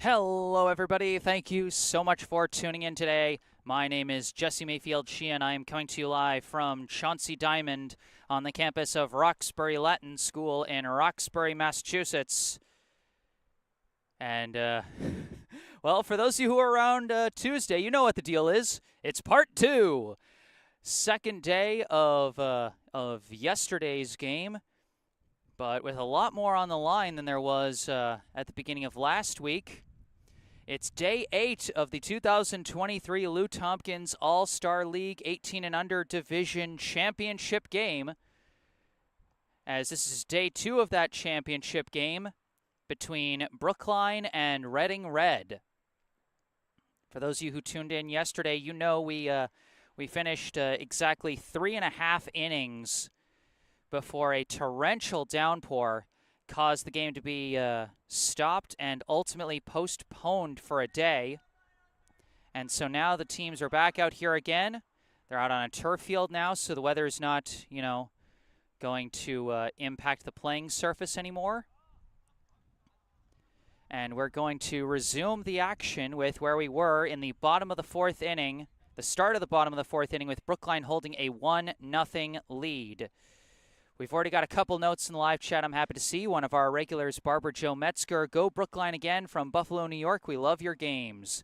Hello, everybody. Thank you so much for tuning in today. My name is Jesse Mayfield-Sheehan. I am coming to you live from Chauncey Diamond on the campus of Roxbury Latin School in Roxbury, Massachusetts. And, well, for those of you who are around Tuesday, you know what the deal is. It's part two. Second day of yesterday's game, but with a lot more on the line than there was at the beginning of last week. It's day 8 of the 2023 Lou Tompkins All-Star League 18 and Under Division Championship game, as this is day 2 of that championship game between Brookline and Reading Red. For those of you who tuned in yesterday, you know we finished exactly 3.5 innings before a torrential downpour caused the game to be stopped and ultimately postponed for a day. And so now the teams are back out here again. They're out on a turf field now, so the weather is not, going to impact the playing surface anymore. And we're going to resume the action with where we were in the bottom of the 4th inning, the start of the bottom of the 4th inning, with Brookline holding a 1-0 lead. We've already got a couple notes in the live chat I'm happy to see. One of our regulars, Barbara Jo Metzger. Go Brookline again from Buffalo, New York. We love your games.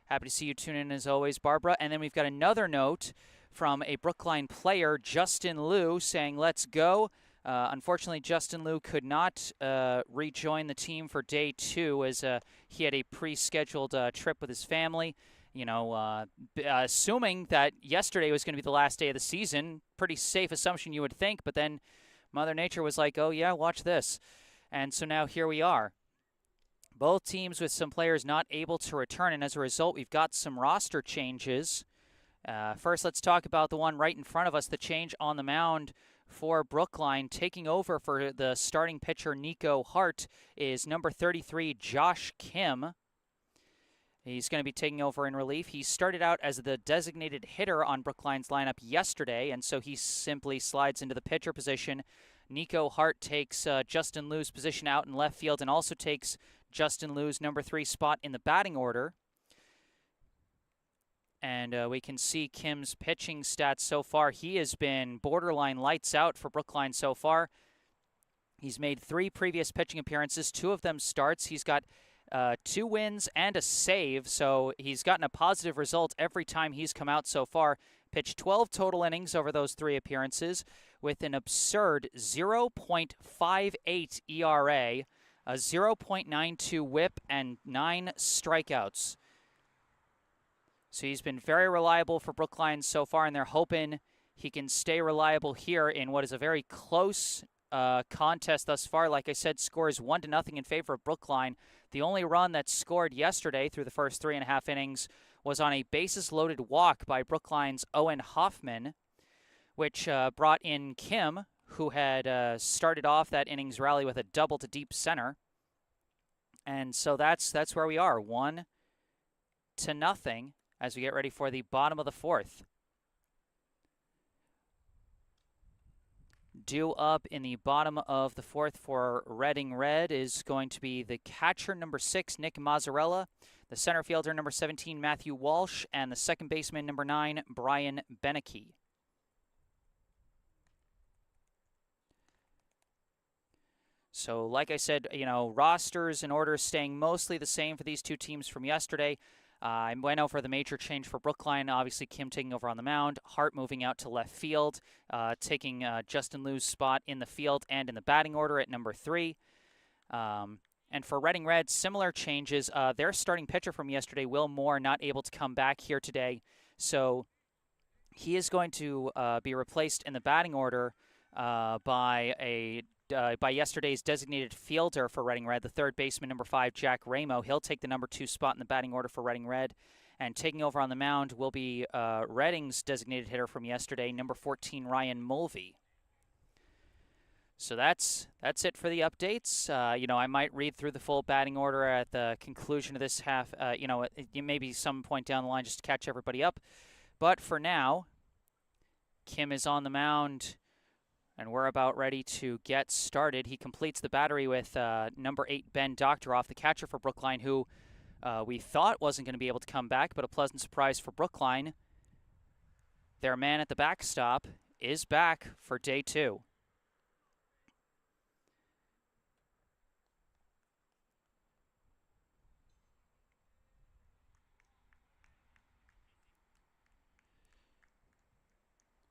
Happy to see you tune in as always, Barbara. And then we've got another note from a Brookline player, Justin Liu, saying, let's go. Unfortunately, Justin Liu could not rejoin the team for day 2 as he had a pre-scheduled trip with his family. Assuming that yesterday was going to be the last day of the season, pretty safe assumption you would think, but then Mother Nature was like, oh yeah, watch this. And so now here we are. Both teams with some players not able to return, and as a result, we've got some roster changes. First, let's talk about the one right in front of us, the change on the mound for Brookline. Taking over for the starting pitcher, Nico Hart, is number 33, Josh Kim. He's going to be taking over in relief. He started out as the designated hitter on Brookline's lineup yesterday, and so he simply slides into the pitcher position. Nico Hart takes Justin Liu's position out in left field and also takes Justin Liu's number 3 spot in the batting order. And we can see Kim's pitching stats so far. He has been borderline lights out for Brookline so far. He's made 3 previous pitching appearances, 2 of them starts. He's got 2 wins and a save, so he's gotten a positive result every time he's come out so far. Pitched 12 total innings over those 3 appearances with an absurd 0.58 ERA, a 0.92 whip, and 9 strikeouts. So he's been very reliable for Brookline so far, and they're hoping he can stay reliable here in what is a very close contest thus far. Like I said, scores 1-0 in favor of Brookline. The only run that's scored yesterday through the first 3.5 innings was on a bases-loaded walk by Brookline's Owen Hoffman, which brought in Kim, who had started off that innings rally with a double to deep center. And so that's where we are, 1-0 as we get ready for the bottom of the 4th. Due up in the bottom of the 4th for Reading Red is going to be the catcher, number 6, Nick Mazzarella, the center fielder, number 17, Matthew Walsh, and the second baseman, number 9, Brian Beneke. So, like I said, rosters and orders staying mostly the same for these two teams from yesterday. I went over the major change for Brookline. Obviously, Kim taking over on the mound. Hart moving out to left field, taking Justin Liu's spot in the field and in the batting order at number 3. And for Reading Red, similar changes. Their starting pitcher from yesterday, Will Moore, not able to come back here today. So he is going to be replaced in the batting order by yesterday's designated fielder for Reading Red, the third baseman, number 5, Jack Ramo. He'll take the number 2 spot in the batting order for Reading Red. And taking over on the mound will be Reading's designated hitter from yesterday, number 14, Ryan Mulvey. So that's it for the updates. I might read through the full batting order at the conclusion of this half. Maybe some point down the line just to catch everybody up. But for now, Kim is on the mound, and we're about ready to get started. He completes the battery with number 8, Ben Doctoroff, the catcher for Brookline, who we thought wasn't going to be able to come back, but a pleasant surprise for Brookline. Their man at the backstop is back for day 2.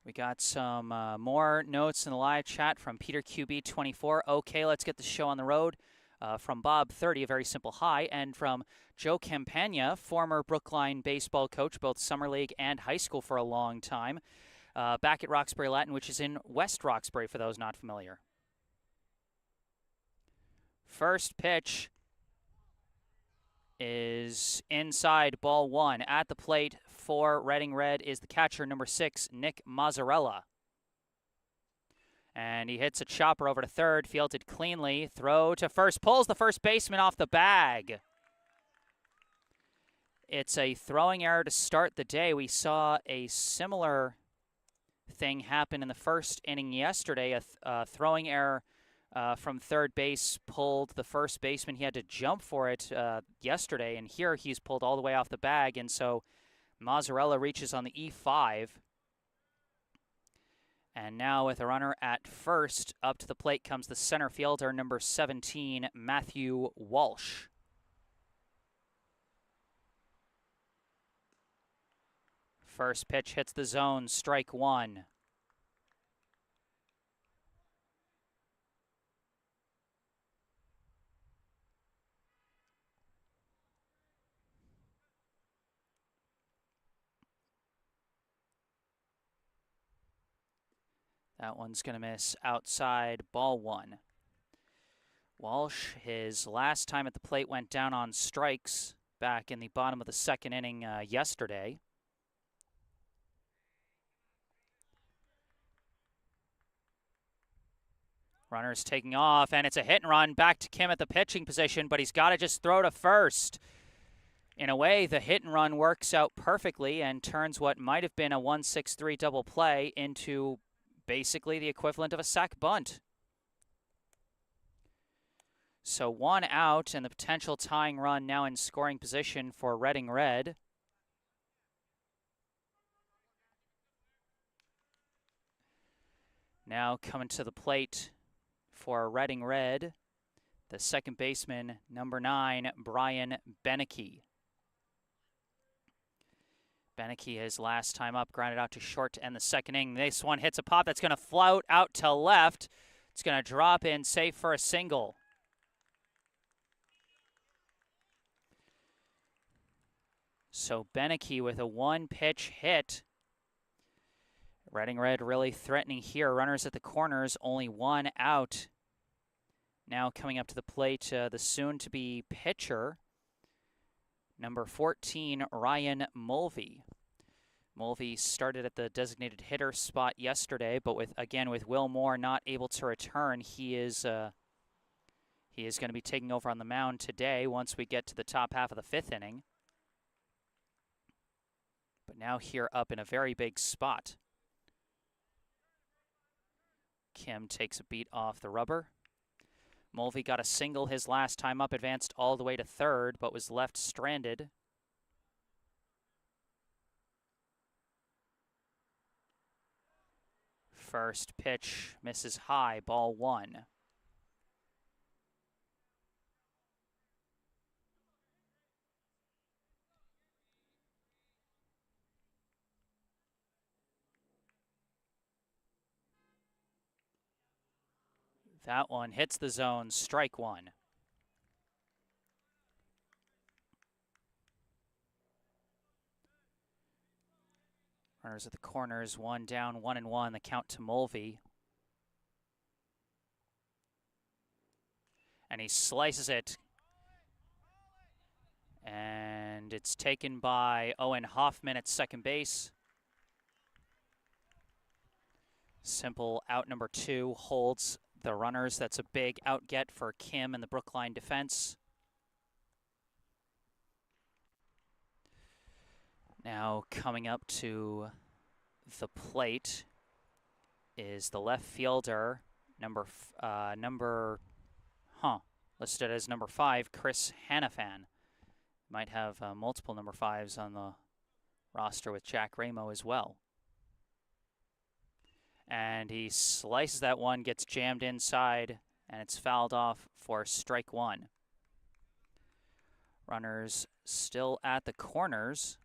We got some more notes in the live chat from Peter QB24. Okay, let's get the show on the road. From Bob 30, a very simple hi. And from Joe Campagna, former Brookline baseball coach, both summer league and high school for a long time. Back at Roxbury Latin, which is in West Roxbury for those not familiar. First pitch is inside, ball 1. At the plate for Reading Red is the catcher, number 6, Nick Mazzarella. And he hits a chopper over to third, fielded cleanly. Throw to first, pulls the first baseman off the bag. It's a throwing error to start the day. We saw a similar thing happen in the first inning yesterday. A throwing error from third base pulled the first baseman. He had to jump for it yesterday, and here he's pulled all the way off the bag, and so Mazzarella reaches on the E5. And now with a runner at first, up to the plate comes the center fielder, number 17, Matthew Walsh. First pitch hits the zone, strike 1. That one's going to miss outside, ball 1. Walsh, his last time at the plate, went down on strikes back in the bottom of the second inning yesterday. Runner's taking off, and it's a hit and run back to Kim at the pitching position, but he's got to just throw to first. In a way, the hit and run works out perfectly and turns what might have been a 1-6-3 double play into basically the equivalent of a sac bunt. So 1 out and the potential tying run now in scoring position for Reading Red. Now coming to the plate for Reading Red, the second baseman, number 9, Brian Beneke. Beneke, his last time up, grounded out to short to end the second inning. This one hits a pop that's going to float out to left. It's going to drop in, safe for a single. So Beneke with a 1-pitch hit. Reading Red really threatening here. Runners at the corners, only 1 out. Now coming up to the plate, the soon-to-be pitcher, number 14, Ryan Mulvey. Mulvey started at the designated hitter spot yesterday, but with Will Moore not able to return, he is going to be taking over on the mound today once we get to the top half of the 5th inning. But now here up in a very big spot. Kim takes a beat off the rubber. Mulvey got a single his last time up, advanced all the way to third, but was left stranded. First pitch misses high, ball 1. That one hits the zone, strike 1. Runners at the corners, 1 down, 1-1, the count to Mulvey. And he slices it. And it's taken by Owen Hoffman at second base. Simple out number 2 holds the runners. That's a big out get for Kim and the Brookline defense. Now coming up to the plate is the left fielder, listed as number 5, Chris Hanafan. Might have multiple number 5s on the roster with Jack Ramo as well. And he slices that one, gets jammed inside, and it's fouled off for strike 1. Runners still at the corners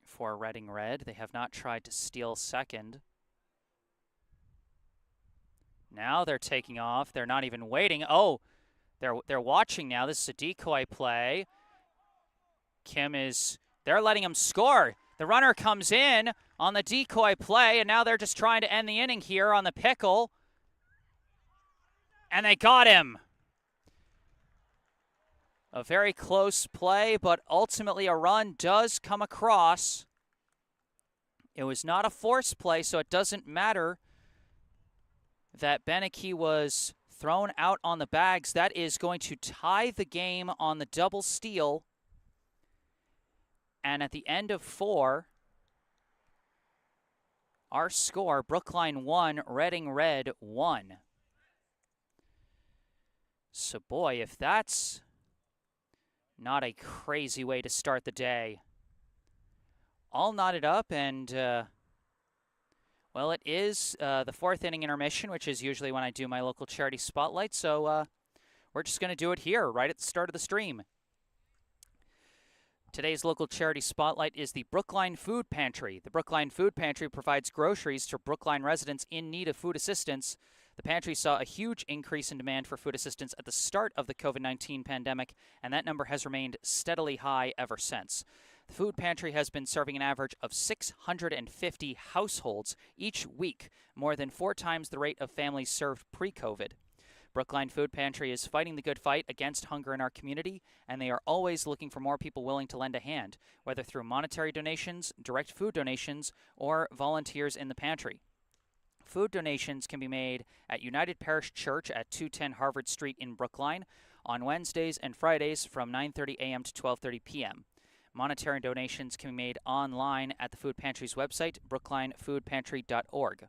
for Reading Red. They have not tried to steal second. Now they're taking off. They're not even waiting. Oh, they're watching now. This is a decoy play. They're letting him score. The runner comes in on the decoy play, and now they're just trying to end the inning here on the pickle. And they got him. A very close play, but ultimately a run does come across. It was not a forced play, so it doesn't matter that Beneke was thrown out on the bags. That is going to tie the game on the double steal. And at the end of 4, our score, Brookline 1, Reading Red 1. So boy, if that's not a crazy way to start the day. All knotted up, and well, it is the 4th inning intermission, which is usually when I do my local charity spotlight, so we're just going to do it here right at the start of the stream. Today's local charity spotlight is the Brookline Food Pantry. The Brookline Food Pantry provides groceries to Brookline residents in need of food assistance. The pantry saw a huge increase in demand for food assistance at the start of the COVID-19 pandemic, and that number has remained steadily high ever since. The food pantry has been serving an average of 650 households each week, more than 4 times the rate of families served pre-COVID. Brookline Food Pantry is fighting the good fight against hunger in our community, and they are always looking for more people willing to lend a hand, whether through monetary donations, direct food donations, or volunteers in the pantry. Food donations can be made at United Parish Church at 210 Harvard Street in Brookline on Wednesdays and Fridays from 9:30 a.m. to 12:30 p.m. Monetary donations can be made online at the food pantry's website, brooklinefoodpantry.org.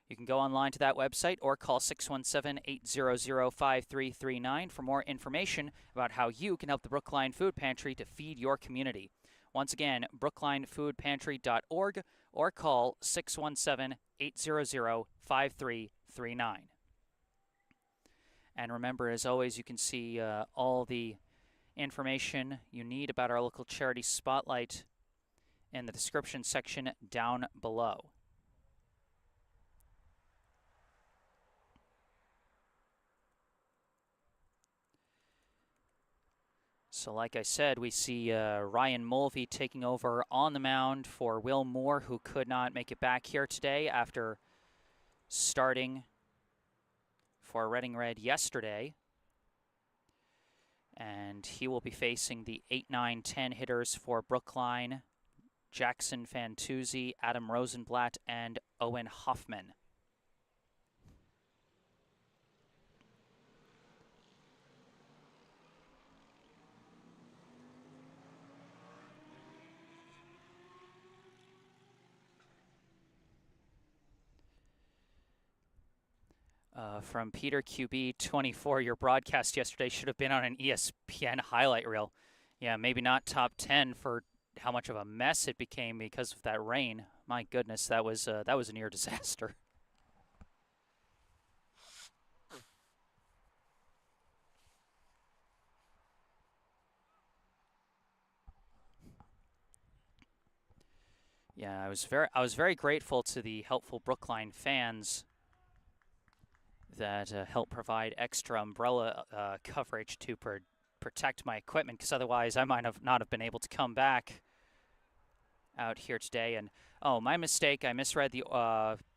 You can go online to that website or call 617-800-5339 for more information about how you can help the Brookline Food Pantry to feed your community. Once again, brooklinefoodpantry.org or call 617-800-5339. And remember, as always, you can see all the information you need about our local charity spotlight in the description section down below. So like I said, we see Ryan Mulvey taking over on the mound for Will Moore, who could not make it back here today after starting for Reading Red yesterday. And he will be facing the 8, 9, 10 hitters for Brookline, Jackson Fantuzzi, Adam Rosenblatt, and Owen Hoffman. From Peter QB24, your broadcast yesterday should have been on an ESPN highlight reel. Yeah, maybe not top 10 for how much of a mess it became because of that rain. My goodness, that was a near disaster. Yeah, I was very grateful to the helpful Brookline fans that help provide extra umbrella coverage to protect my equipment, because otherwise I might have not have been able to come back out here today. And oh, my mistake, I misread the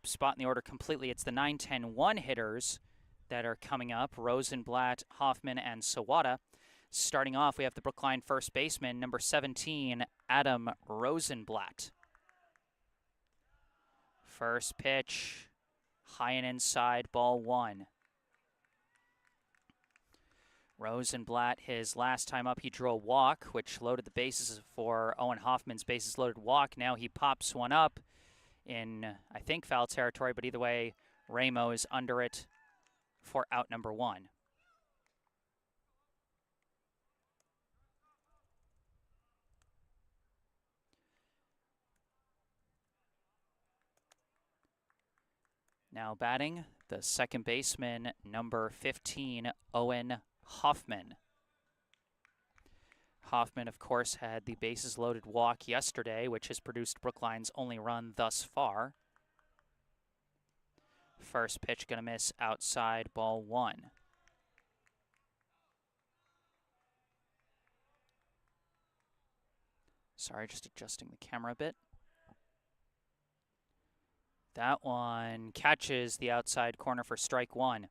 spot in the order completely. It's the 9, 10, 1 hitters that are coming up: Rosenblatt, Hoffman, and Sawada. Starting off, we have the Brookline first baseman, number 17, Adam Rosenblatt. First pitch, high and inside, ball 1. Rosenblatt, his last time up, he drew a walk, which loaded the bases for Owen Hoffman's bases loaded walk. Now he pops one up in, I think, foul territory, but either way, Ramo is under it for out number 1. Now batting, the second baseman, number 15, Owen Hoffman. Hoffman, of course, had the bases-loaded walk yesterday, which has produced Brookline's only run thus far. First pitch going to miss outside, ball 1. Sorry, just adjusting the camera a bit. That one catches the outside corner for strike 1.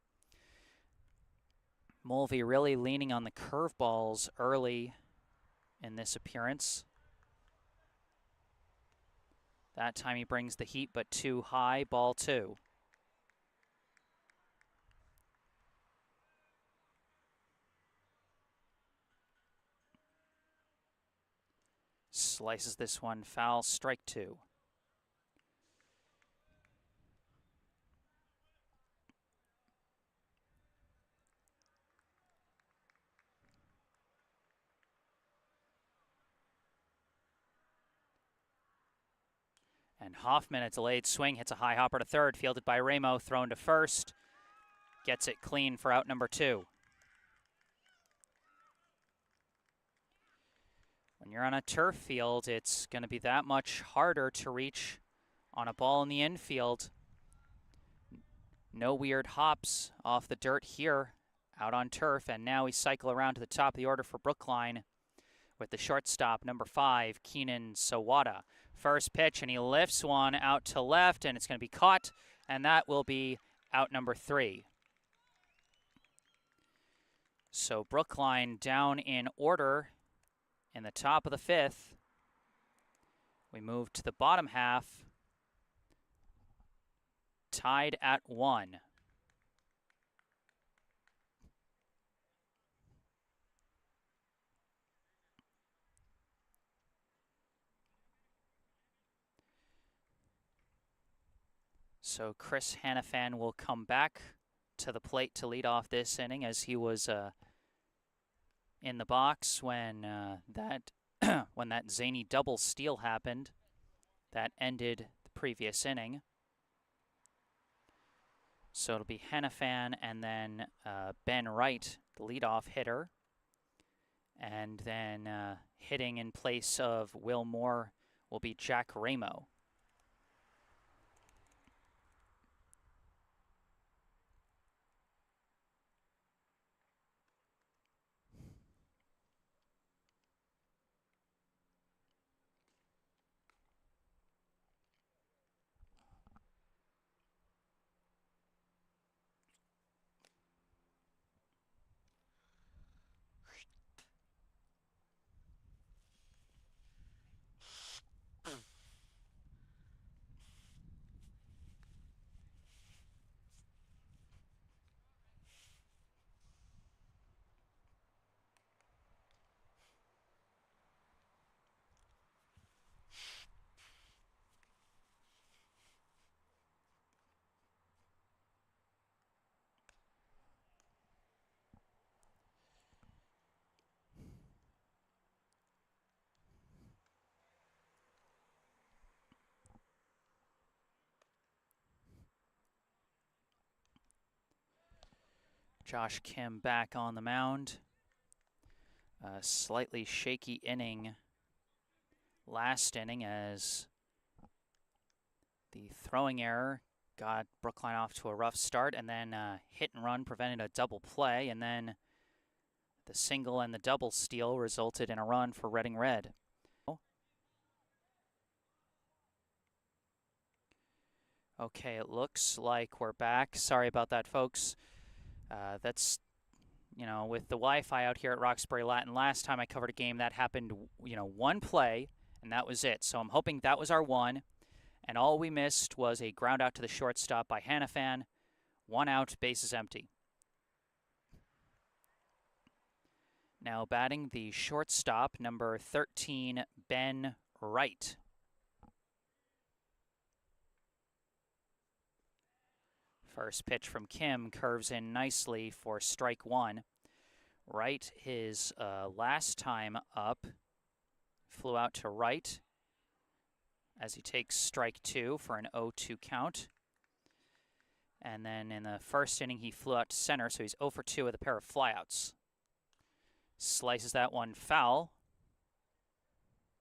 Mulvey really leaning on the curveballs early in this appearance. That time he brings the heat, but too high, ball 2. Slices this one foul, strike 2. And Hoffman, a delayed swing, hits a high hopper to third, fielded by Ramo, thrown to first. Gets it clean for out number 2. When you're on a turf field, it's going to be that much harder to reach on a ball in the infield. No weird hops off the dirt here out on turf, and now we cycle around to the top of the order for Brookline with the shortstop, number 5, Keenan Sawada. First pitch, and he lifts one out to left, and it's going to be caught, and that will be out number 3. So Brookline down in order in the top of the 5th. We move to the bottom half, tied at 1. So Chris Hanifan will come back to the plate to lead off this inning, as he was in the box when when that zany double steal happened that ended the previous inning. So it'll be Hanifan and then Ben Wright, the leadoff hitter. And then hitting in place of Will Moore will be Jack Ramo. Josh Kim back on the mound. A slightly shaky inning last inning, as the throwing error got Brookline off to a rough start, and then hit and run prevented a double play, and then the single and the double steal resulted in a run for Reading Red. Okay, it looks like we're back. Sorry about that, folks. That's, with the Wi-Fi out here at Roxbury Latin, last time I covered a game that happened, one play, and that was it. So I'm hoping that was our one, and all we missed was a ground out to the shortstop by Hanifan. 1 out, bases empty. Now batting the shortstop, number 13, Ben Wright. First pitch from Kim curves in nicely for strike 1. Wright, his last time up, flew out to right as he takes strike 2 for an 0-2 count. And then in the first inning, he flew out to center, so he's 0 for 2 with a pair of flyouts. Slices that one foul.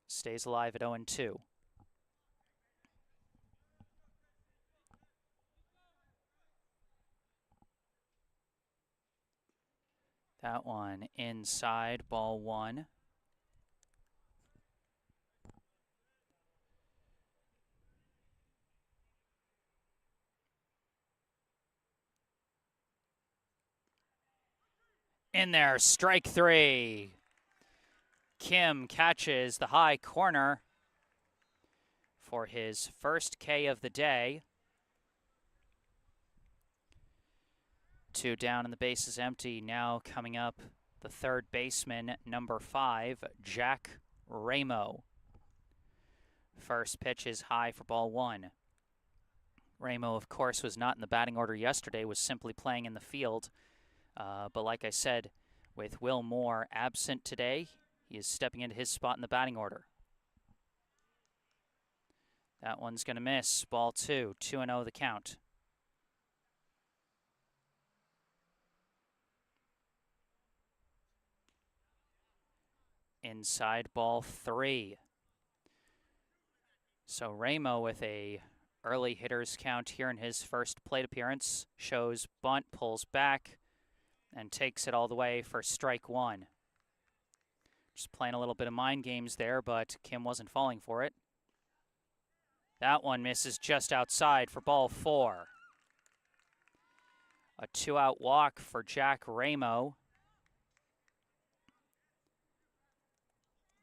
Stays alive at 0-2. That one inside, ball 1. In there, strike 3. Kim catches the high corner for his first K of the day. 2 down and the base is empty. Now coming up, the third baseman, number 5, Jack Ramo. First pitch is high for ball 1. Ramo, of course, was not in the batting order yesterday, was simply playing in the field. But like I said, with Will Moore absent today, he is stepping into his spot in the batting order. That one's going to miss. Ball 2, 2-0 the count. Inside, ball 3. So Ramo with a early hitter's count here in his first plate appearance. Shows bunt, pulls back, and takes it all the way for strike 1. Just playing a little bit of mind games there, but Kim wasn't falling for it. That one misses just outside for ball 4. A 2-out walk for Jack Ramo.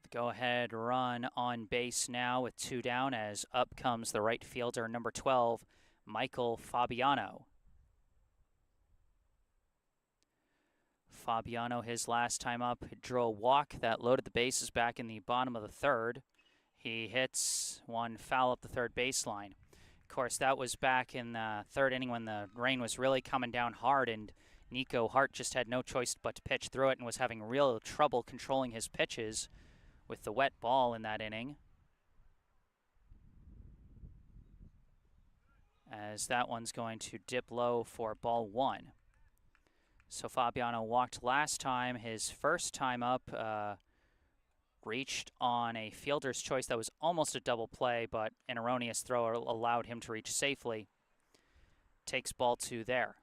The go-ahead run on base now with 2 down as up comes the right fielder, number 12, Michael Fabiano. Fabiano, his last time up, drew a walk that loaded the bases back in the bottom of the 3rd. He hits one foul up the 3rd baseline. Of course, that was back in the 3rd inning when the rain was really coming down hard, and Nico Hart just had no choice but to pitch through it and was having real trouble controlling his pitches with the wet ball in that inning. As that one's going to dip low for ball 1. So Fabiano walked last time. His first time up, reached on a fielder's choice that was almost a double play, but an erroneous throw allowed him to reach safely. Takes ball 2 there.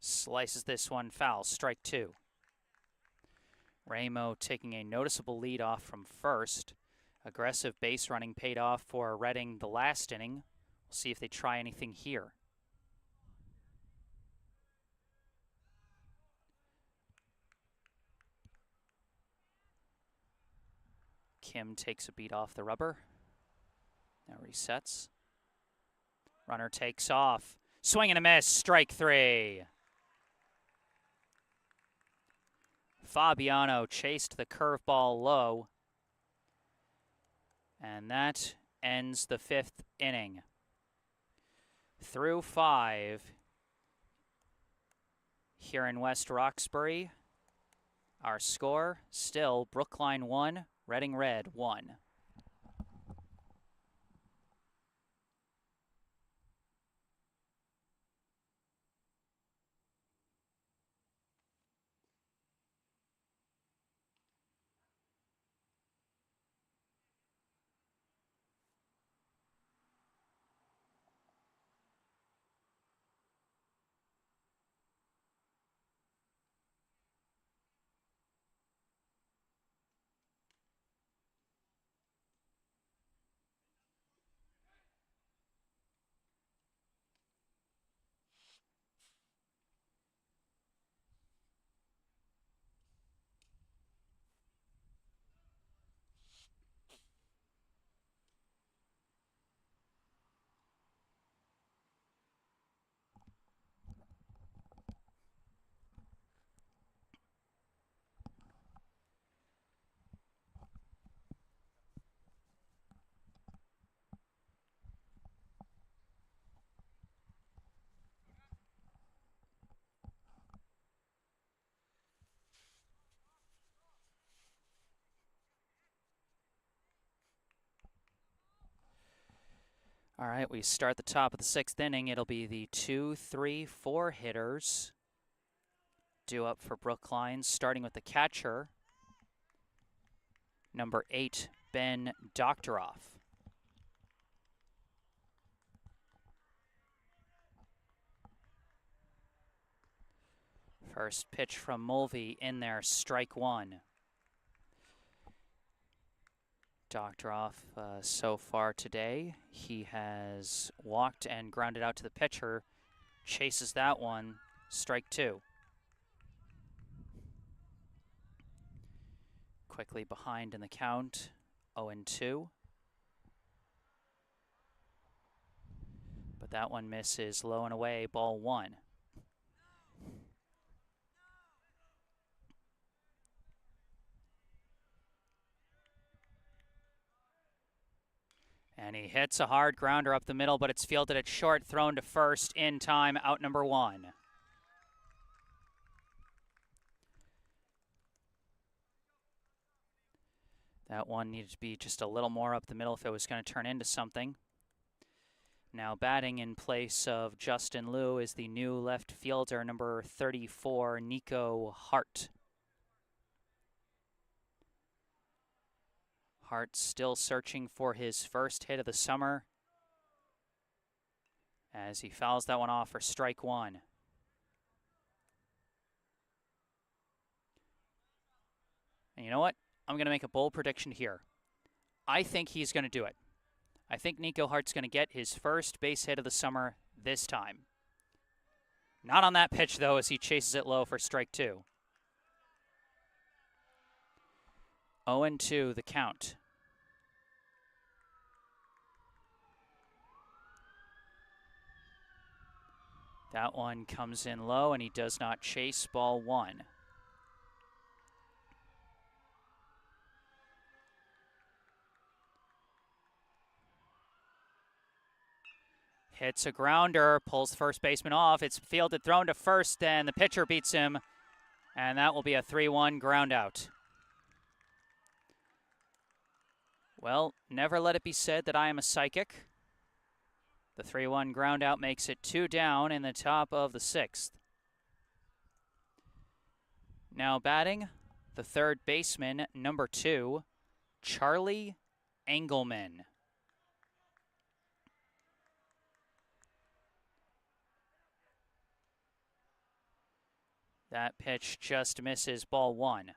Slices this one foul, strike 2. Ramo taking a noticeable lead off from first. Aggressive base running paid off for Reading the last inning. We'll see if they try anything here. Kim takes a beat off the rubber. Now resets. Runner takes off. Swing and a miss, strike 3. Fabiano chased the curveball low. And that ends the 5th inning. Through 5 here in West Roxbury. Our score still Brookline 1, Reading Red 1. All right, we start the top of the 6th inning. It'll be the 2, 3, 4 hitters due up for Brookline, starting with the catcher, number 8, Ben Doctoroff. First pitch from Mulvey in there, strike one. Doctoroff, so far today, he has walked and grounded out to the pitcher, chases that one, strike two. Quickly behind in the count, 0-2. But that one misses low and away, ball one. And he hits a hard grounder up the middle, but it's fielded at short, thrown to first in time, out number one. That one needed to be just a little more up the middle if it was going to turn into something. Now batting in place of Justin Liu is the new left fielder, number 34, Nico Hart. Hart still searching for his first hit of the summer as he fouls that one off for strike one. And you know what? I'm going to make a bold prediction here. I think he's going to do it. I think Nico Hart's going to get his first base hit of the summer this time. Not on that pitch, though, as he chases it low for strike two. 0-2 the count. That one comes in low, and he does not chase, ball one. Hits a grounder, pulls the first baseman off. It's fielded, thrown to first, and the pitcher beats him, and that will be a 3-1 ground out. Well, never let it be said that I am a psychic. The 3-1 ground out makes it 2 down in the top of the 6th. Now batting, the third baseman, number 2, Charlie Engelman. That pitch just misses, ball one.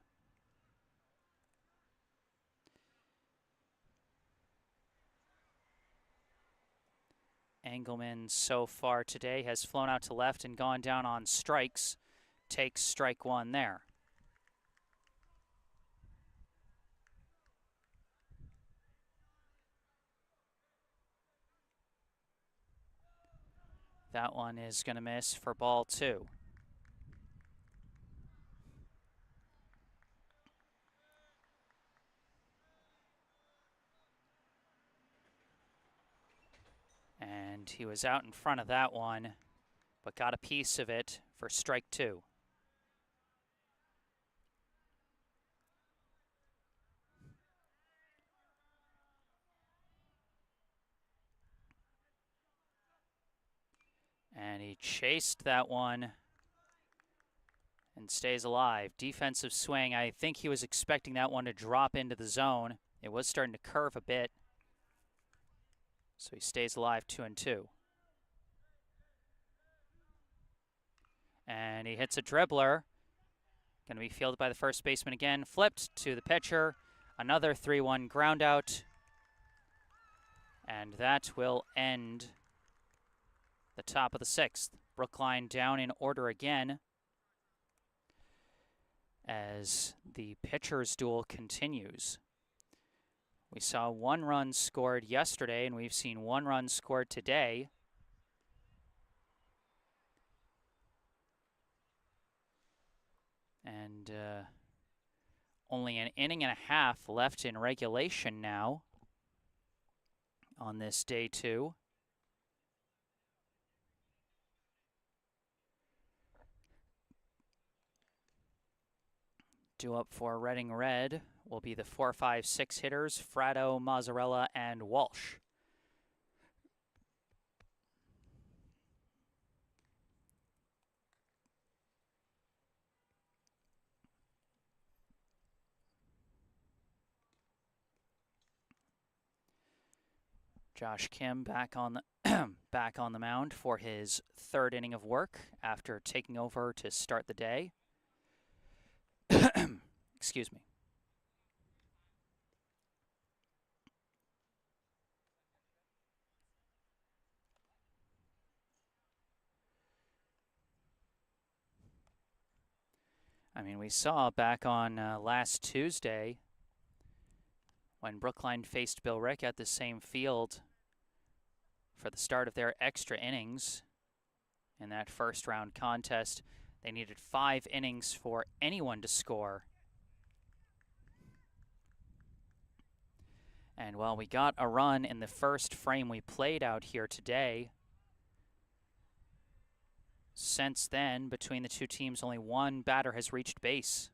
Engelman so far today has flown out to left and gone down on strikes. Takes strike one there. That one is going to miss for ball two. And he was out in front of that one, but got a piece of it for strike two. And he chased that one and stays alive. Defensive swing. I think he was expecting that one to drop into the zone. It was starting to curve a bit. So he stays alive, 2-2. And he hits a dribbler. Going to be fielded by the first baseman again. Flipped to the pitcher. Another 3-1 ground out. And that will end the top of the 6th. Brookline down in order again as the pitcher's duel continues. We saw 1 run scored yesterday, and we've seen 1 run scored today. And only an inning and a half left in regulation now on this day 2. Due up for Reading Red will be the 4, 5, 6 hitters, Fratto, Mazzarella, and Walsh. Josh Kim back on the back on the mound for his third inning of work after taking over to start the day. Excuse me. I mean, we saw back on last Tuesday when Brookline faced Bill Rick at the same field for the start of their extra innings in that first round contest. They needed 5 innings for anyone to score. And while we got a run in the first frame we played out here today, since then, between the two teams, only one batter has reached base.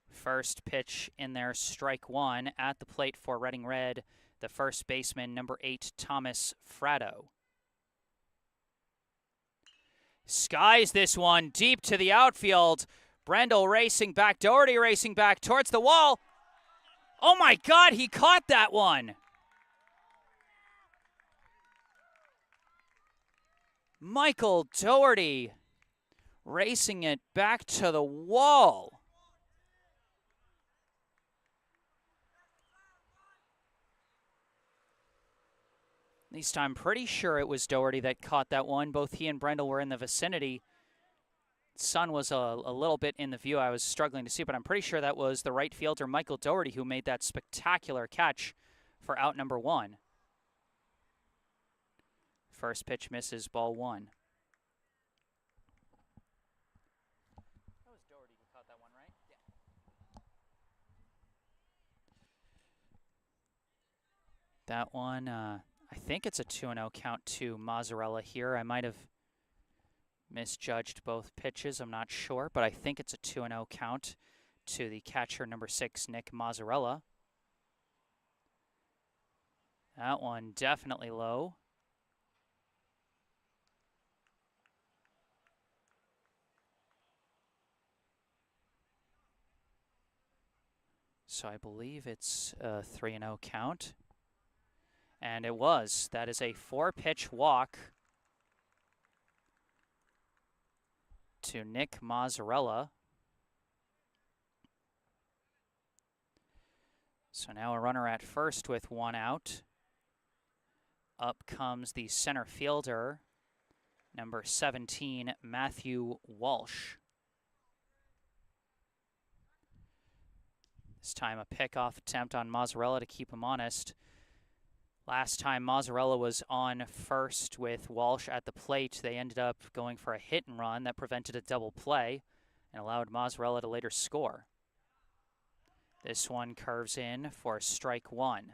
First pitch in there, strike one at the plate for Reading Red, the first baseman, number 8, Thomas Fratto. Skies this one deep to the outfield. Brendel racing back, Doherty racing back towards the wall. Oh my God, he caught that one. Michael Doherty racing it back to the wall. At least I'm pretty sure it was Doherty that caught that one. Both he and Brendel were in the vicinity. Sun was a little bit in the view. I was struggling to see, but I'm pretty sure that was the right fielder, Michael Doherty, who made that spectacular catch for out number 1. First pitch misses, ball 1. That was Doherty who caught that one, right? Yeah. That one, I think it's a 2-0 count to Mazzarella here. I might have misjudged both pitches. I'm not sure, but I think it's a 2-0 count to the catcher, number 6, Nick Mazzarella. That one definitely low. So I believe it's a 3-0 count. And it was. That is a 4-pitch walk to Nick Mazzarella. So now a runner at first with 1 out. Up comes the center fielder, number 17, Matthew Walsh. This time a pickoff attempt on Mazzarella to keep him honest. Last time Mazzarella was on first with Walsh at the plate, they ended up going for a hit and run that prevented a double play and allowed Mazzarella to later score. This one curves in for strike 1.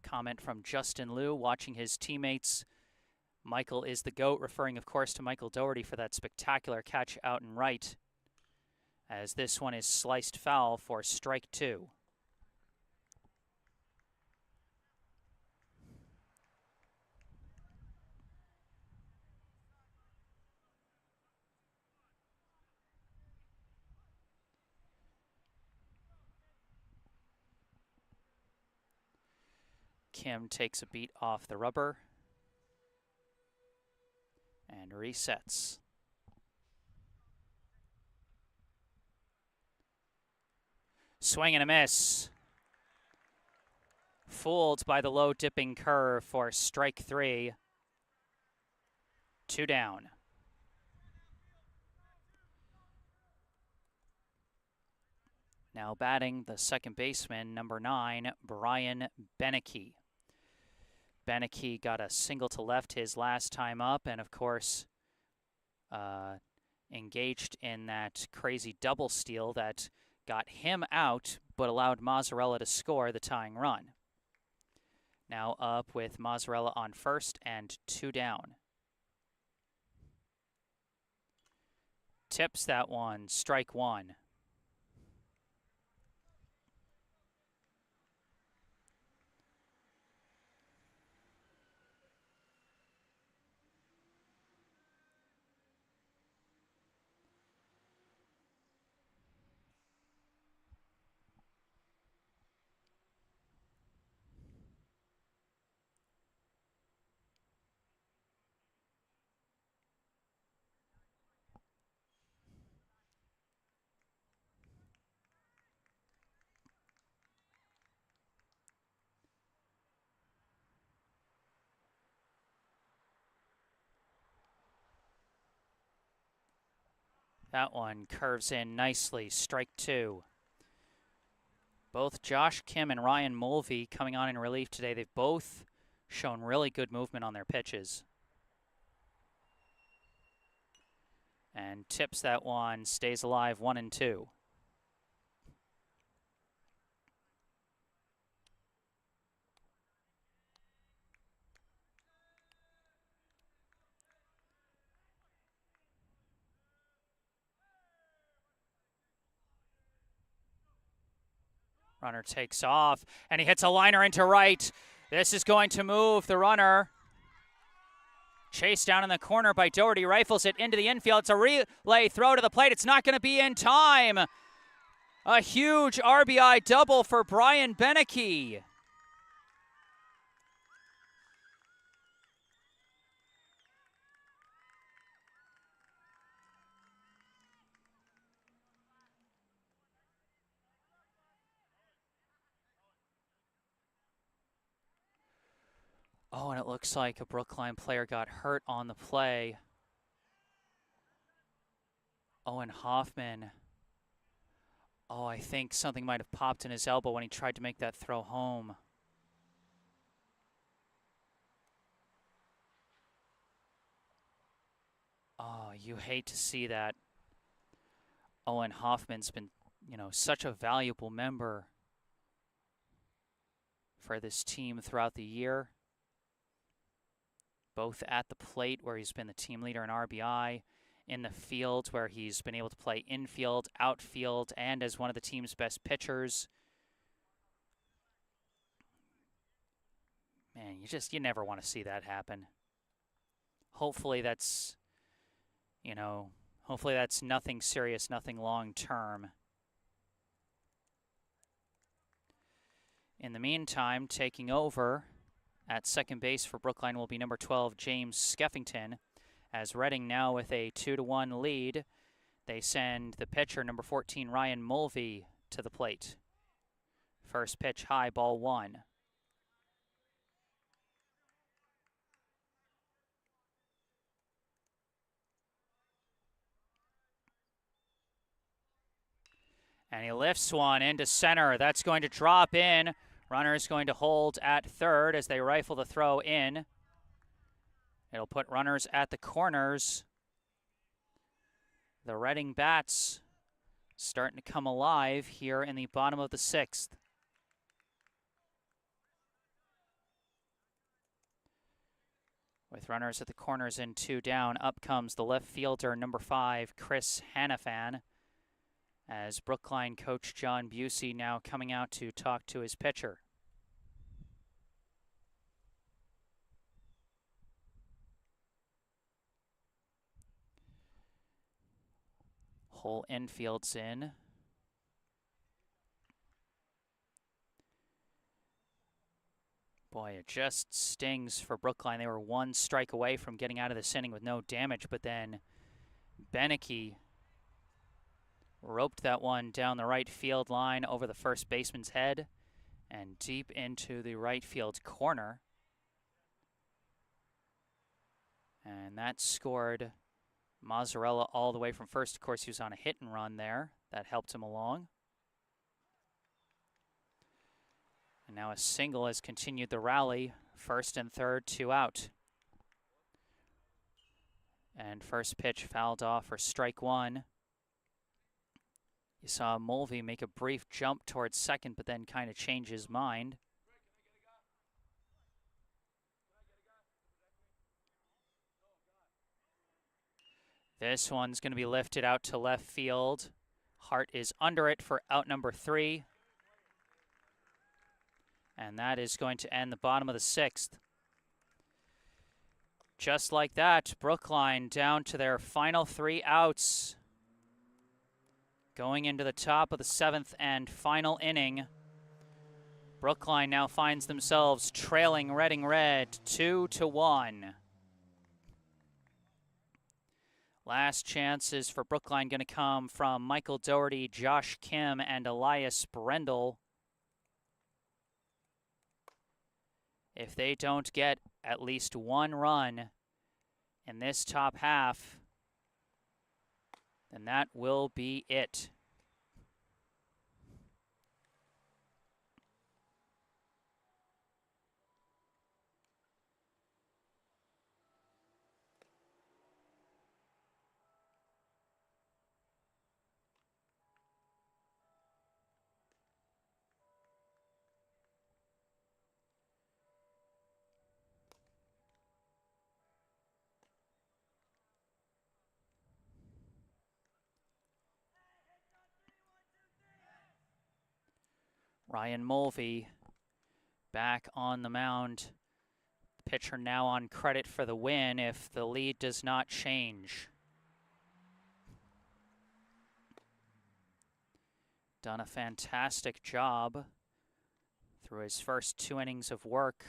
Comment from Justin Liu watching his teammates. Michael is the GOAT, referring of course to Michael Doherty for that spectacular catch out and right, as this one is sliced foul for strike 2. Kim takes a beat off the rubber and resets. Swing and a miss. Fooled by the low dipping curve for strike 3. 2 down. Now batting the second baseman, number 9, Brian Beneke. Beneke got a single to left his last time up, and of course engaged in that crazy double steal that got him out, but allowed Mazzarella to score the tying run. Now up with Mazzarella on first and 2 down. Tips that one, strike 1. That one curves in nicely, strike 2. Both Josh Kim and Ryan Mulvey coming on in relief today. They've both shown really good movement on their pitches. And tips that one, stays alive, 1-2. Runner takes off, and he hits a liner into right. This is going to move the runner. Chased down in the corner by Doherty, rifles it into the infield. It's a relay throw to the plate. It's not going to be in time. A huge RBI double for Brian Beneke. Oh, and it looks like a Brookline player got hurt on the play. Owen Hoffman. Oh, I think something might have popped in his elbow when he tried to make that throw home. Oh, you hate to see that. Owen Hoffman's been, such a valuable member for this team throughout the year. Both at the plate, where he's been the team leader in RBI, in the field, where he's been able to play infield, outfield, and as one of the team's best pitchers. Man, you never want to see that happen. Hopefully that's, hopefully that's nothing serious, nothing long-term. In the meantime, taking over at second base for Brookline will be number 12, James Skeffington. As Reading now with a 2-1 lead, they send the pitcher, number 14, Ryan Mulvey, to the plate. First pitch high, ball 1. And he lifts one into center. That's going to drop in. Runner is going to hold at third as they rifle the throw in. It'll put runners at the corners. The Reading bats starting to come alive here in the bottom of the 6th. With runners at the corners and 2 down, up comes the left fielder, number 5, Chris Hanafan, as Brookline coach John Busey now coming out to talk to his pitcher. Whole infield's in. Boy, it just stings for Brookline. They were 1 strike away from getting out of this inning with no damage, but then Beneke roped that one down the right field line over the first baseman's head and deep into the right field corner. And that scored Mazzarella all the way from first. Of course, he was on a hit and run there. That helped him along. And now a single has continued the rally. First and third, 2 out. And first pitch fouled off for strike 1. You saw Mulvey make a brief jump towards second, but then kind of change his mind. This one's going to be lifted out to left field. Hart is under it for out number 3. And that is going to end the bottom of the 6th. Just like that, Brookline down to their final 3 outs. Going into the top of the 7th and final inning. Brookline now finds themselves trailing Reading Red 2-1. Last chances for Brookline going to come from Michael Doherty, Josh Kim, and Elias Brendel. If they don't get at least 1 run in this top half, then that will be it. Ryan Mulvey back on the mound. Pitcher now on credit for the win if the lead does not change. Done a fantastic job through his first 2 innings of work,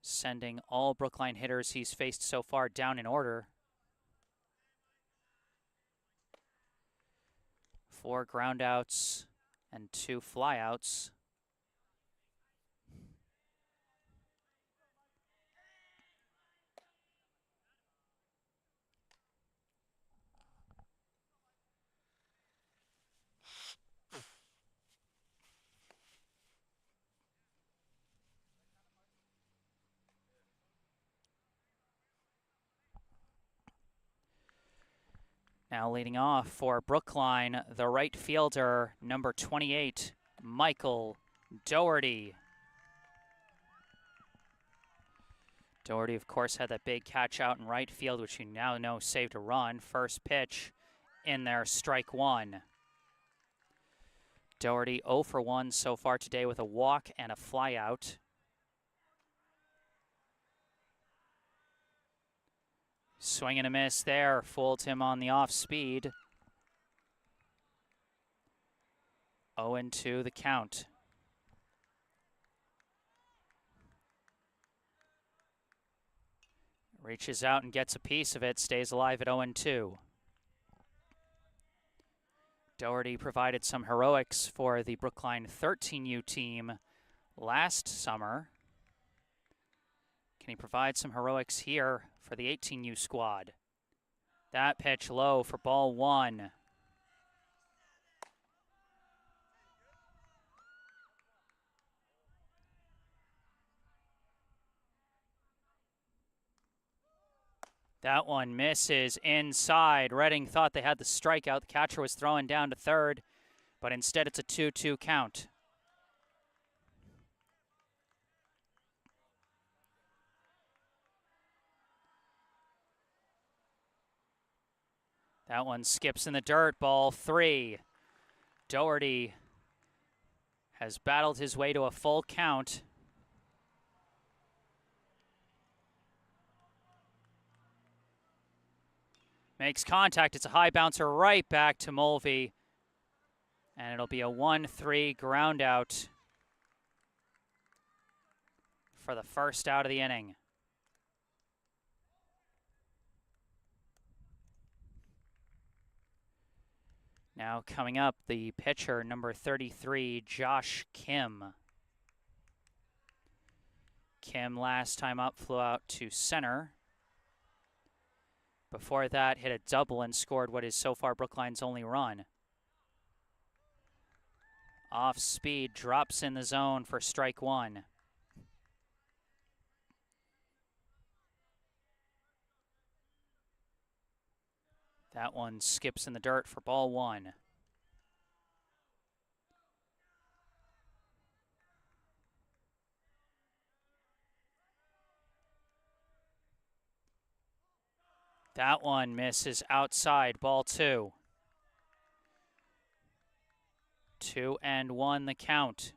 sending all Brookline hitters he's faced so far down in order. 4 groundouts and 2 flyouts. Now leading off for Brookline, the right fielder, number 28, Michael Doherty. Doherty, of course, had that big catch out in right field, which you now know saved a run. First pitch in there, strike one. Doherty 0 for 1 so far today with a walk and a flyout. Swing and a miss there, fooled him on the off speed. 0-2 the count. Reaches out and gets a piece of it, stays alive at 0-2. Doherty provided some heroics for the Brookline 13U team last summer. Can he provide some heroics here for the 18U squad? That pitch low for ball 1. That one misses inside. Redding thought they had the strikeout. The catcher was throwing down to third, but instead it's a 2-2 count. That one skips in the dirt, ball 3. Doherty has battled his way to a full count. Makes contact, it's a high bouncer right back to Mulvey. And it'll be a 1-3 ground out for the first out of the inning. Now coming up, the pitcher, number 33, Josh Kim. Kim last time up flew out to center. Before that, hit a double and scored what is so far Brookline's only run. Off speed, drops in the zone for strike 1. That one skips in the dirt for ball 1. That one misses outside, ball 2. 2-1 the count.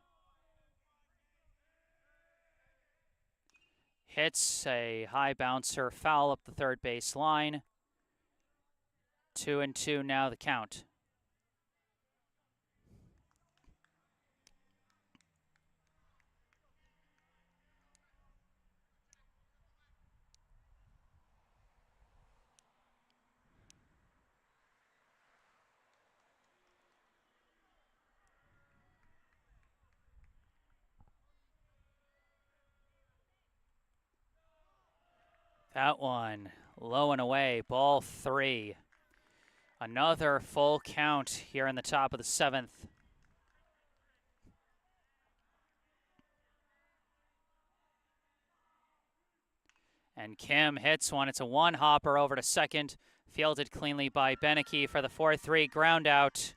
Hits a high bouncer, foul up the third base line. 2-2 now the count. That one Low and away, ball 3. Another full count here in the top of the 7th. And Kim hits one. It's a one-hopper over to second. Fielded cleanly by Beneke for the 4-3 ground out.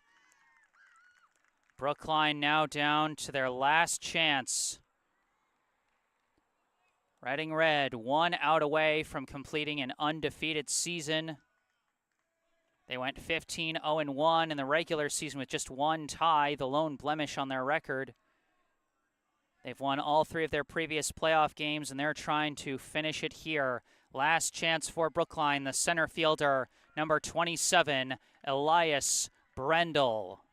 Brookline now down to their last chance. Reading Red 1 out away from completing an undefeated season. They went 15-0-1 in the regular season with just one tie, the lone blemish on their record. They've won all 3 of their previous playoff games, and they're trying to finish it here. Last chance for Brookline, the center fielder, number 27, Elias Brendel.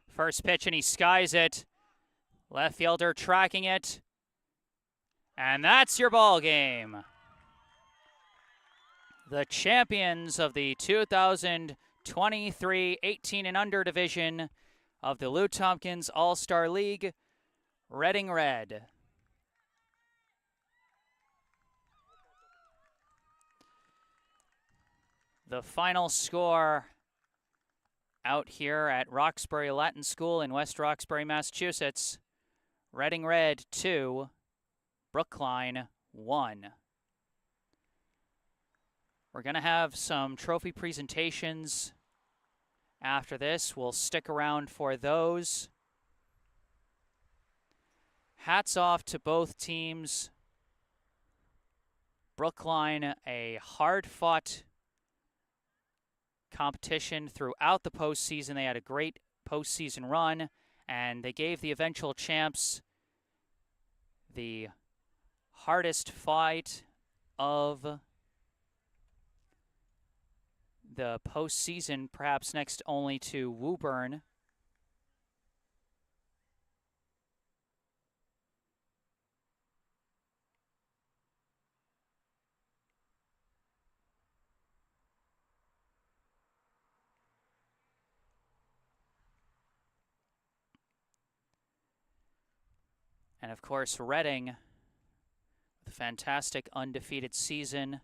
First pitch, and he skies it. Left fielder tracking it. And that's your ball game. The champions of the 2023 18 and under division of the Lou Tompkins All-Star League, Reading Red. The final score out here at Roxbury Latin School in West Roxbury, Massachusetts. Reading Red 2, Brookline 1. We're going to have some trophy presentations after this. We'll stick around for those. Hats off to both teams. Brookline, a hard-fought competition throughout the postseason. They had a great postseason run, and they gave the eventual champs the hardest fight of the postseason, perhaps next only to Woburn. And of course, Reading, with a fantastic undefeated season.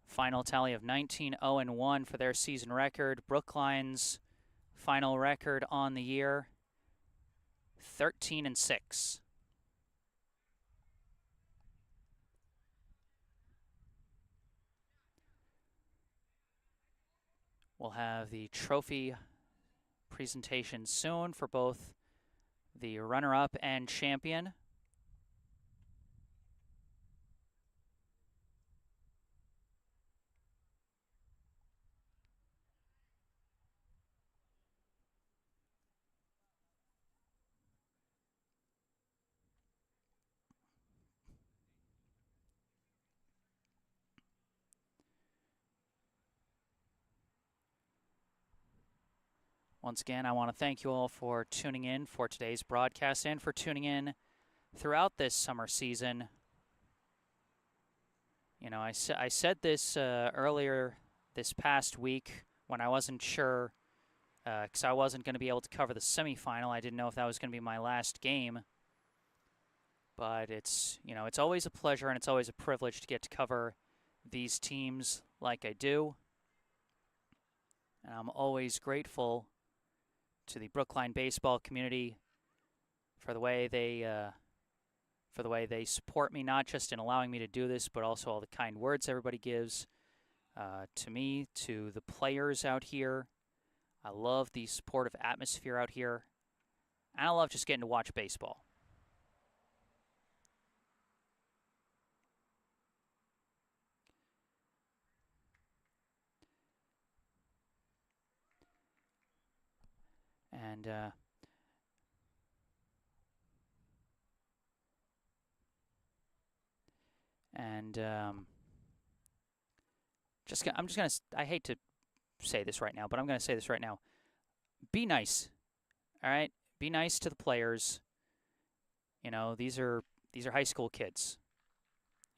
Final tally of 19-0-1 for their season record. Brookline's final record on the year, 13-6. We'll have the trophy presentation soon for both the runner-up and champion. Once again, I want to thank you all for tuning in for today's broadcast and for tuning in throughout this summer season. You know, I said this earlier this past week when I wasn't sure, because I wasn't going to be able to cover the semifinal. I didn't know if that was going to be my last game. But it's, you know, it's always a pleasure and it's always a privilege to get to cover these teams like I do. And I'm always grateful to the Brookline baseball community for the way they support me, not just in allowing me to do this, but also all the kind words everybody gives to me, to the players out here. I love the supportive atmosphere out here, and I love just getting to watch baseball. I'm just gonna. I hate to say this right now, but I'm gonna say this right now. Be nice, all right? Be nice to the players. You know, these are high school kids.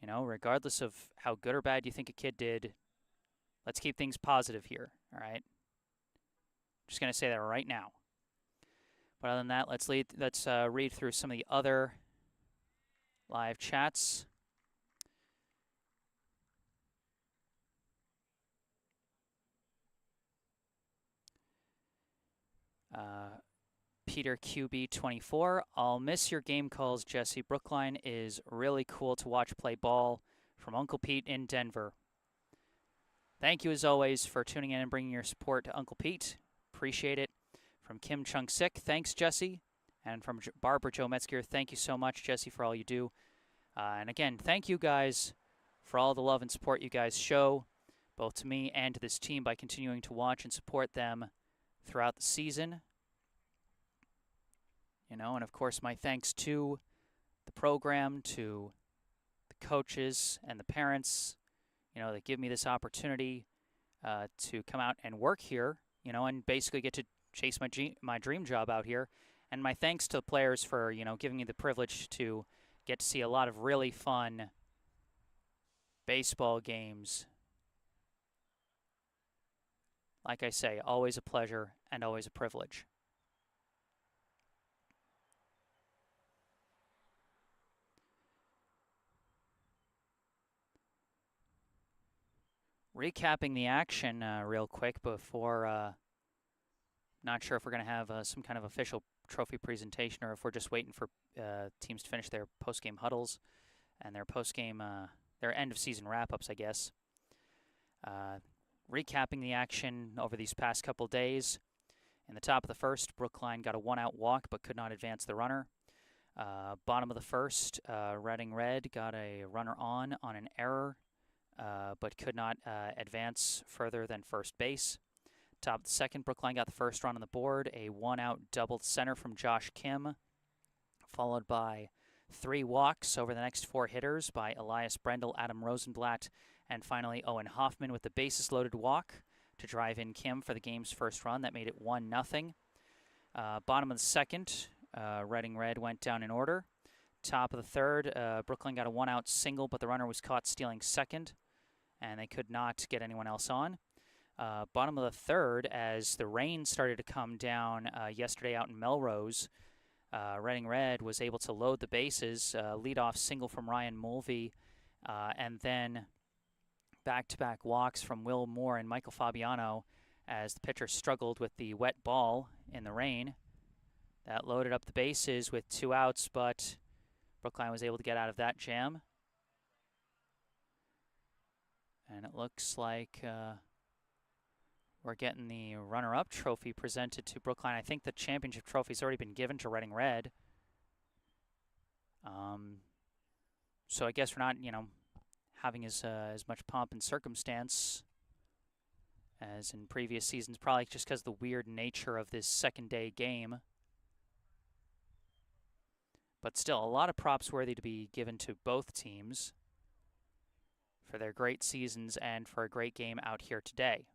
You know, regardless of how good or bad you think a kid did, let's keep things positive here, all right? Just gonna say that right now. But other than that, let's read through some of the other live chats. Peter QB24. I'll miss your game calls, Jesse. Brookline is really cool to watch play ball. From Uncle Pete in Denver. Thank you, as always, for tuning in and bringing your support to Uncle Pete. Appreciate it. From Kim Chung-sik, thanks, Jesse. And from Barbara Joe Metzger, thank you so much, Jesse, for all you do. And again, thank you guys for all the love and support you guys show, both to me and to this team, by continuing to watch and support them throughout the season. You know, and of course, my thanks to the program, to the coaches and the parents, you know, that give me this opportunity to come out and work here, you know, and basically get to chase my dream job out here. And my thanks to the players for, you know, giving me the privilege to get to see a lot of really fun baseball games. Like I say, always a pleasure and always a privilege. Recapping the action real quick before, not sure if we're going to have some kind of official trophy presentation or if we're just waiting for teams to finish their post-game huddles and their post-game, their end-of-season wrap-ups, I guess. Recapping the action over these past couple days. In the top of the first, Brookline got a one-out walk but could not advance the runner. Bottom of the first, Reading Red got a runner on an error, but could not advance further than first base. Top of the second, Brookline got the first run on the board, a one-out double center from Josh Kim, followed by 3 walks over the next 4 hitters by Elias Brendel, Adam Rosenblatt, and finally Owen Hoffman with the bases-loaded walk to drive in Kim for the game's first run. That made it 1-0. Bottom of the second, Reading Red went down in order. Top of the third, Brookline got a one-out single, but the runner was caught stealing second, and they could not get anyone else on. Bottom of the third, as the rain started to come down yesterday out in Melrose, Reading Red was able to load the bases, leadoff single from Ryan Mulvey, and then back-to-back walks from Will Moore and Michael Fabiano as the pitcher struggled with the wet ball in the rain. That loaded up the bases with 2 outs, but Brookline was able to get out of that jam. And it looks like we're getting the runner-up trophy presented to Brookline. I think the championship trophy's already been given to Reading Red. So I guess we're not, you know, having as much pomp and circumstance as in previous seasons, probably just because of the weird nature of this second-day game. But still, a lot of props worthy to be given to both teams for their great seasons and for a great game out here today.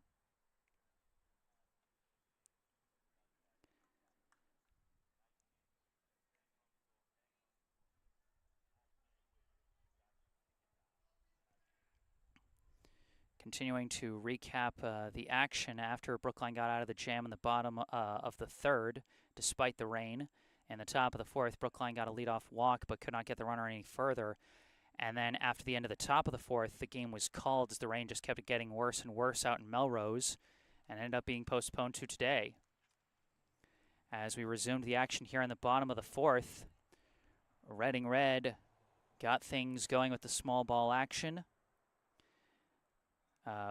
Continuing to recap the action after Brookline got out of the jam in the bottom of the third, despite the rain. In the top of the fourth, Brookline got a leadoff walk but could not get the runner any further. And then after the end of the top of the fourth, the game was called as the rain just kept getting worse and worse out in Melrose and ended up being postponed to today. As we resumed the action here in the bottom of the fourth, Reading Red got things going with the small ball action.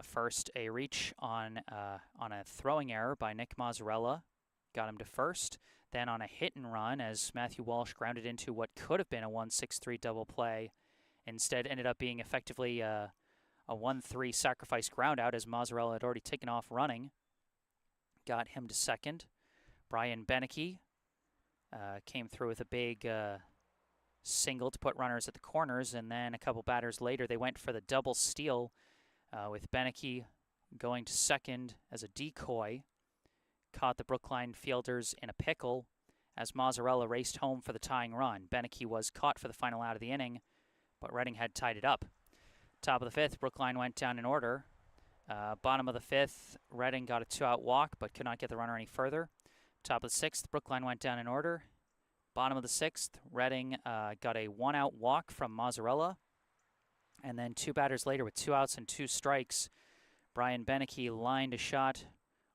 First, a reach on a throwing error by Nick Mazzarella, got him to first. Then on a hit and run as Matthew Walsh grounded into what could have been a 1-6-3 double play, instead ended up being effectively a 1-3 sacrifice ground out as Mazzarella had already taken off running. Got him to second. Brian Beneke came through with a big single to put runners at the corners, and then a couple batters later they went for the double steal with Beneke going to second as a decoy. Caught the Brookline fielders in a pickle as Mazzarella raced home for the tying run. Beneke was caught for the final out of the inning, but Reading had tied it up. Top of the fifth, Brookline went down in order. Bottom of the fifth, Reading got a 2-out walk but could not get the runner any further. Top of the sixth, Brookline went down in order. Bottom of the sixth, Reading got a 1-out walk from Mazzarella. And then 2 batters later with 2 outs and 2 strikes, Brian Beneke lined a shot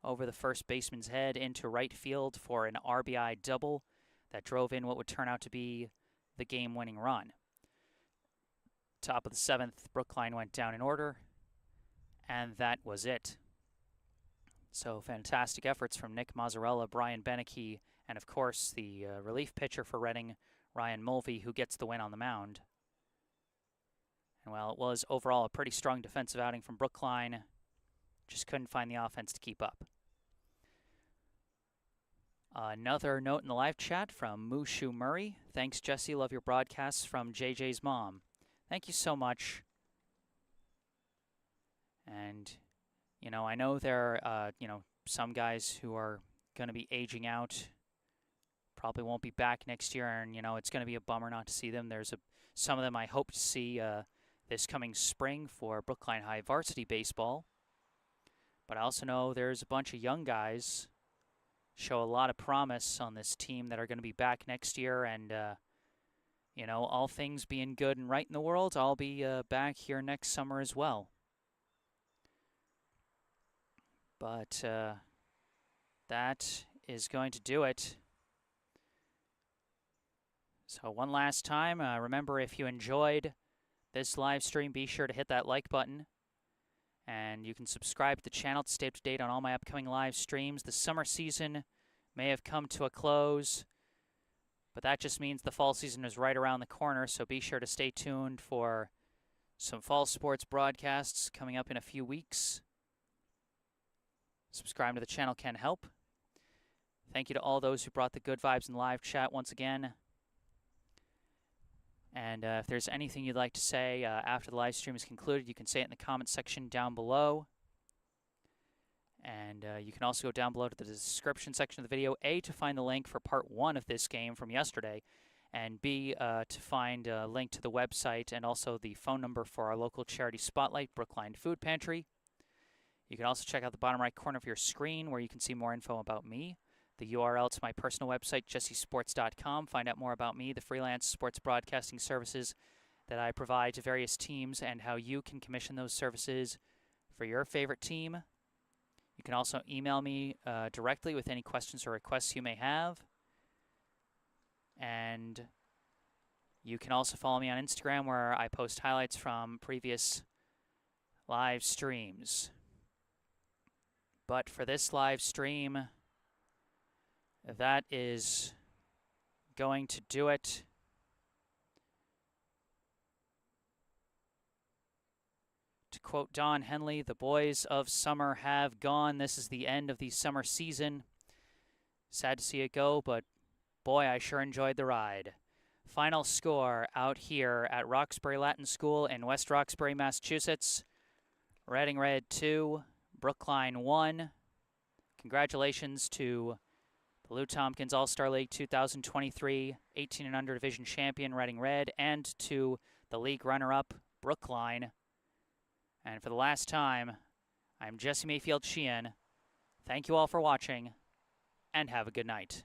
over the first baseman's head into right field for an RBI double that drove in what would turn out to be the game-winning run. Top of the 7th, Brookline went down in order, and that was it. So fantastic efforts from Nick Mazzarella, Brian Beneke, and of course the relief pitcher for Reading, Ryan Mulvey, who gets the win on the mound. And while it was overall a pretty strong defensive outing from Brookline, just couldn't find the offense to keep up. Another note in the live chat from Mushu Murray. Thanks, Jesse. Love your broadcasts from JJ's mom. Thank you so much. And, I know there are, some guys who are going to be aging out, probably won't be back next year, and, it's going to be a bummer not to see them. There's some of them I hope to see this coming spring for Brookline High varsity baseball. But I also know there's a bunch of young guys show a lot of promise on this team that are going to be back next year, and all things being good and right in the world, I'll be back here next summer as well. But that is going to do it. So one last time, remember, if you enjoyed this live stream, be sure to hit that like button. And you can subscribe to the channel to stay up to date on all my upcoming live streams. The summer season may have come to a close, but that just means the fall season is right around the corner, so be sure to stay tuned for some fall sports broadcasts coming up in a few weeks. Subscribing to the channel can help. Thank you to all those who brought the good vibes in the live chat once again. And if there's anything you'd like to say after the live stream is concluded, you can say it in the comments section down below. And you can also go down below to the description section of the video, A, to find the link for part 1 of this game from yesterday, and B, to find a link to the website and also the phone number for our local charity spotlight, Brookline Food Pantry. You can also check out the bottom right corner of your screen where you can see more info about me. The URL to my personal website, jessesports.com. Find out more about me, the freelance sports broadcasting services that I provide to various teams, and how you can commission those services for your favorite team. You can also email me directly with any questions or requests you may have. And you can also follow me on Instagram, where I post highlights from previous live streams. But for this live stream, that is going to do it. To quote Don Henley, the boys of summer have gone. This is the end of the summer season. Sad to see it go, but boy, I sure enjoyed the ride. Final score out here at Roxbury Latin School in West Roxbury, Massachusetts. Reading Red 2, Brookline 1. Congratulations to the Lou Tompkins All-Star League 2023 18 and under division champion Reading Red, and to the league runner-up Brookline. And for the last time, I'm Jesse Mayfield-Sheehan. Thank you all for watching, and have a good night.